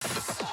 So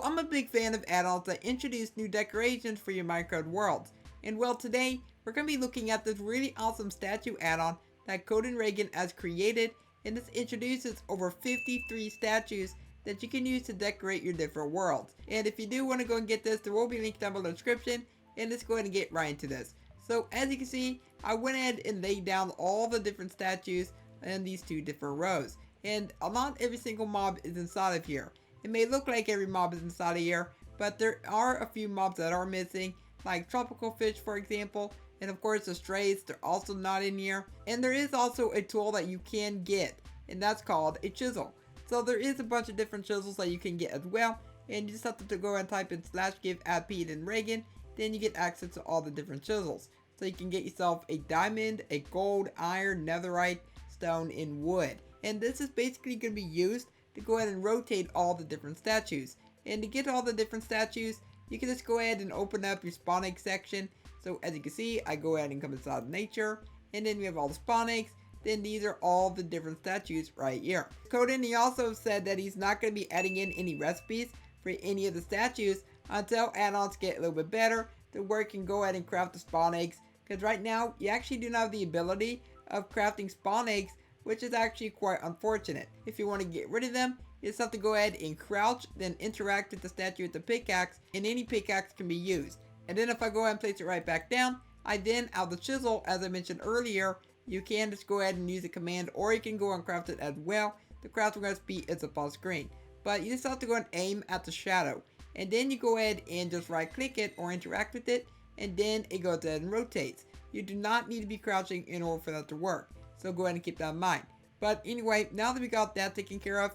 I'm a big fan of add-ons that introduce new decorations for your Minecraft worlds. And well, today we're going to be looking at this really awesome statue add-on that Coden Reagan has created, and this introduces over 53 statues that you can use to decorate your different worlds. And if you do want to go and get this, there will be a link down below in the description, and let's go ahead and get right into this. So as you can see, I went ahead and laid down all the different statues in these two different rows. And not every single mob is inside of here. It may look like every mob is inside of here, but there are a few mobs that are missing, like tropical fish for example, and of course the strays, they're also not in here. And there is also a tool that you can get, and that's called a chisel. So there is a bunch of different chisels that you can get as well, and you just have to go and type in /give@Addon, then you get access to all the different chisels. So you can get yourself a diamond, a gold, iron, netherite, stone, and wood. And this is basically going to be used to go ahead and rotate all the different statues. And to get all the different statues, you can just go ahead and open up your spawn egg section. So as you can see, I go ahead and come inside nature, and then we have all the spawn eggs. Then these are all the different statues right here. Coden, he also said that he's not going to be adding in any recipes for any of the statues until add-ons get a little bit better to where you can go ahead and craft the spawn eggs. Because right now, you actually do not have the ability of crafting spawn eggs, which is actually quite unfortunate. If you want to get rid of them, you just have to go ahead and crouch, then interact with the statue with the pickaxe, and any pickaxe can be used. And then if I go ahead and place it right back down, I then have the chisel, as I mentioned earlier. You can just go ahead and use the command, or you can go and craft it as well. The crafting recipe is up on screen. But you just have to go and aim at the shadow. And then you go ahead and just right click it or interact with it, and then it goes ahead and rotates. You do not need to be crouching in order for that to work. So go ahead and keep that in mind. But anyway, now that we got that taken care of,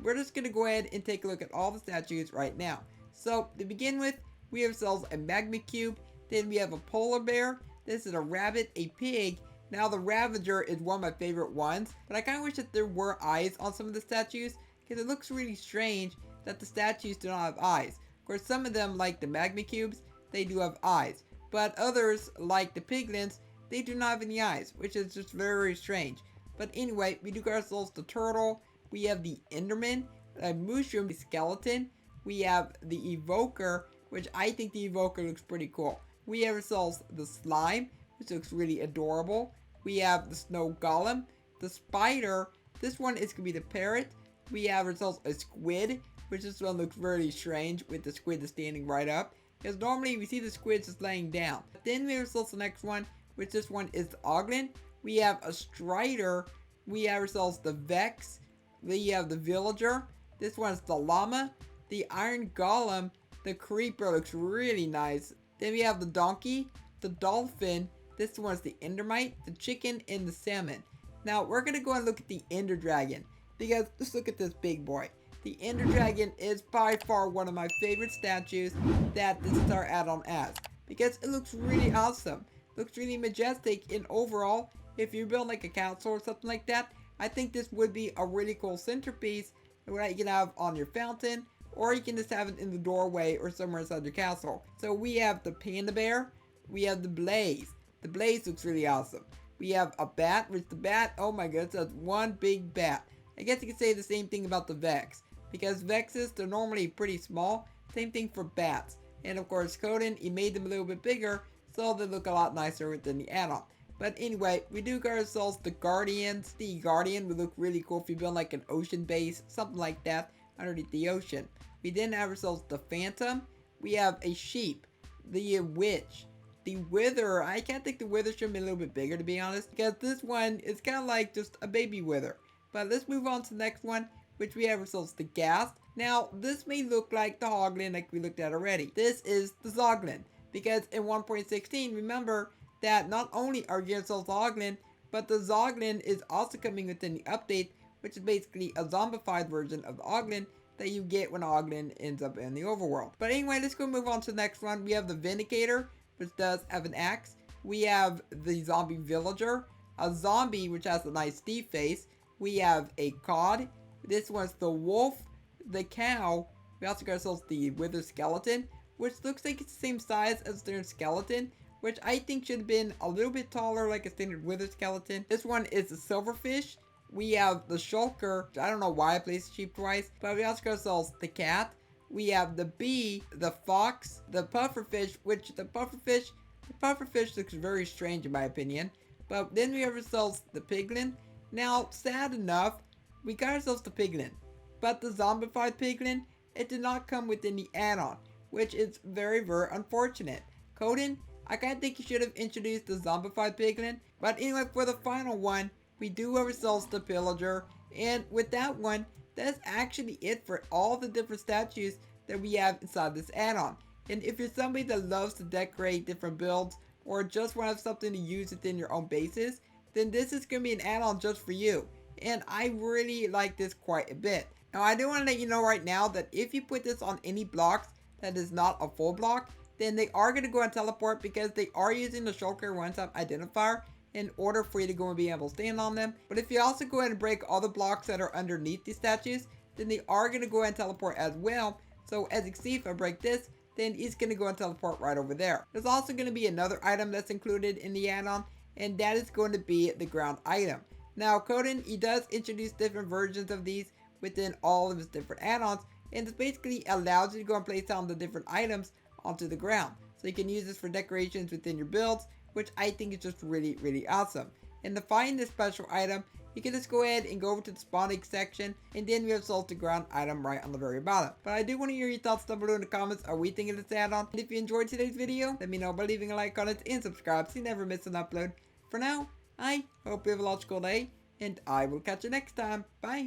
we're just going to go ahead and take a look at all the statues right now. So to begin with, we have ourselves a magma cube. Then we have a polar bear. This is a rabbit, a pig. Now the Ravager is one of my favorite ones, but I kind of wish that there were eyes on some of the statues, because it looks really strange that the statues do not have eyes. Of course, some of them, like the magma cubes, they do have eyes. But others, like the piglins, they do not have any eyes, which is just very strange. But anyway, we do got ourselves the turtle, we have the enderman, a mushroom, the skeleton, we have the evoker, which I think the evoker looks pretty cool. We have ourselves the slime, which looks really adorable. We have the snow golem, the spider, this one is going to be the parrot. We have ourselves a squid, which this one looks very strange with the squid standing right up, because normally we see the squid just laying down. But then we have ourselves the next one, which this one is the Oglin. We have a Strider. We have ourselves the Vex. We have the Villager. This one's the Llama. The Iron Golem. The Creeper looks really nice. Then we have the Donkey. The Dolphin. This one's the Endermite. The Chicken. And the Salmon. Now we're going to go and look at the Ender Dragon, because just look at this big boy. The Ender Dragon is by far one of my favorite statues that this entire add-on has, because it looks really awesome. Looks really majestic, and overall, if you build like a castle or something like that, I think this would be a really cool centerpiece that you can have on your fountain, or you can just have it in the doorway or somewhere inside your castle. So we have the panda bear, we have the blaze. The blaze looks really awesome. We have a bat, which the bat, oh my goodness, that's one big bat. I guess you could say the same thing about the Vex, because Vexes, they're normally pretty small. Same thing for bats. And of course, Coden, he made them a little bit bigger, so they look a lot nicer within the add-on. But anyway, we do got ourselves the Guardians. The Guardian would look really cool if you build like an ocean base, something like that, underneath the ocean. We then have ourselves the Phantom. We have a sheep, the Witch, the Wither. I can't think the Wither should be a little bit bigger, to be honest, because this one is kind of like just a baby Wither. But let's move on to the next one, which we have ourselves the Ghast. Now, this may look like the Hoglin like we looked at already. This is the Zoglin, because in 1.16, remember that not only are you ourselves the Hoglin, but the Zoglin is also coming within the update, which is basically a zombified version of the Hoglin that you get when Hoglin ends up in the overworld. But anyway, let's go move on to the next one. We have the Vindicator, which does have an axe. We have the Zombie Villager, a zombie which has a nice Steve face. We have a Cod. This one's the Wolf, the Cow. We also got ourselves the Wither Skeleton, which looks like it's the same size as their skeleton, which I think should have been a little bit taller like a standard Wither Skeleton. This one is the Silverfish. we have the shulker. I don't know why I placed the sheep twice, but we also got ourselves the cat. We have the bee, the fox, the pufferfish, which the pufferfish looks very strange in my opinion. But then we have ourselves the piglin. Now, sad enough, we got ourselves the piglin. But the zombified piglin, it did not come within the add-on, which is very, very unfortunate. Coden, I kinda think you should have introduced the zombified piglin. But anyway, for the final one, we do have ourselves the pillager. And with that one, that's actually it for all the different statues that we have inside this add-on. And if you're somebody that loves to decorate different builds, or just want to have something to use within your own bases, then this is going to be an add-on just for you. And I really like this quite a bit. Now I do want to let you know right now that if you put this on any blocks that is not a full block, then they are going to go and teleport because they are using the shulker one-time identifier in order for you to go and be able to stand on them. But if you also go ahead and break all the blocks that are underneath these statues, then they are going to go ahead and teleport as well. So as you can see, if I break this, then it's going to go and teleport right over there. There's also going to be another item that's included in the add-on, and that is going to be the ground item. Now Coden, he does introduce different versions of these within all of his different add-ons, and this basically allows you to go and place down the different items onto the ground. So you can use this for decorations within your builds, which I think is just really, really awesome. And to find this special item, you can just go ahead and go over to the spawning section, and then we have sold the ground item right on the very bottom. But I do want to hear your thoughts down below in the comments. Are we thinking of this add-on? And if you enjoyed today's video, let me know by leaving a like on it and subscribe so you never miss an upload. For now, I hope you have a logical day, and I will catch you next time. Bye!